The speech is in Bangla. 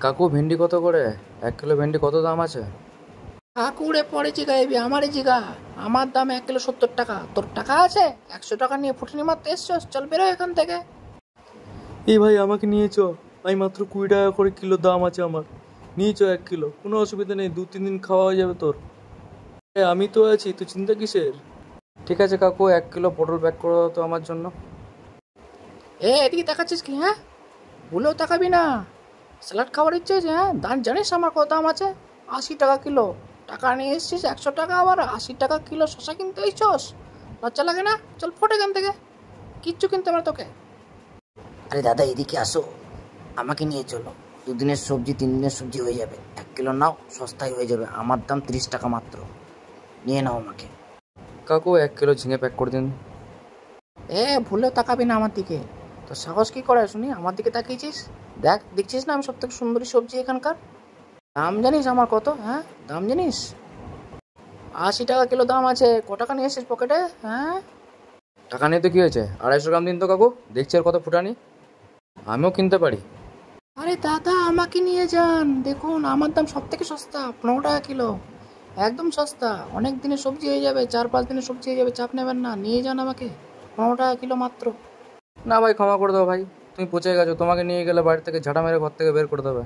কাকু ভেন্ডি কত করে? 1 কিলো ভেন্ডি কত দাম আছে? কাকুরে পরে জিগা এবি আমারে জিগা। আমার দাম 1 কিলো 70 টাকা। তোর টাকা আছে? 100 টাকা নিয়ে ফুটনি মারতে এসছস? চল বেরো এখান থেকে। এই ভাই আমাকে নিয়ে চ। আমি মাত্র 20 টাকা করে কিলো দাম আছে আমার। নিয়ে চ 1 কিলো, কোনো অসুবিধা নেই, 2-3 দিন খাওয়া হয়ে যাবে তোর। আমি তো আছি, তুই চিন্তা কিসের? ঠিক আছে কাকু, 1 কিলো পটল প্যাক করে দাও তো আমার জন্য। এদিকে তাকাচ্ছিস কি? হ্যাঁ, ভুলেও তাকাবি না। স্যালাড খাবার ইচ্ছে হয়েছে? হ্যাঁ, দাম জানিস আমার কত দাম আছে? 80 টাকা কিলো। টাকা নিয়ে এসছিস 100 টাকা, আবার 80 টাকা কিলো শশা কিনতে এসছস? লজ্জা লাগে না? চল ফোট এখান থেকে। কিচ্ছু কিনতে পারে তোকে। আরে দাদা এদিকে আসো, আমাকে নিয়ে চলো। 2 দিনের সবজি 3 দিনের সবজি হয়ে যাবে। 1 কিলো নাও, সস্তায় হয়ে যাবে। আমার দাম 30 টাকা মাত্র। নিয়ে নাও আমাকে। কাকু 1 কিলো ঝিঙে প্যাক করে দিন। ভুলেও তাকাবি না আমার দিকে। তোর সাহস কি করে শুনি আমার দিকে তাকিয়েছিস? দেখ, দেখছিস না আমি সব থেকে সুন্দরী সবজি এখানকার? দাম জানিস আমার কত? হ্যাঁ, দাম জানিস? 80 টাকা কিলো দাম আছে। ক টাকা নিয়ে এসেছিস পকেটে? হ্যাঁ, টাকা নিয়ে তো কি হয়েছে, 250 গ্রাম দিন তো কাকু, দেখছি আর কত ফুটানি, আমিও কিনতে পারি। আরে দাদা আমাকে নিয়ে যান, দেখুন আমার দাম সব থেকে সস্তা, 15 টাকা কিলো। একদম সস্তা, অনেক দিনের সবজি হয়ে যাবে, 4-5 দিনের সবজি হয়ে যাবে, চাপ নেবেন না, নিয়ে যান আমাকে। 15 টাকা কিলো মাত্র। না ভাই, ক্ষমা করে দাও ভাই, তুমি পচে গেছো, তোমাকে নিয়ে গেলে বাড়ি থেকে ঝাঁটা মেরে ঘর থেকে বের করে দেবে।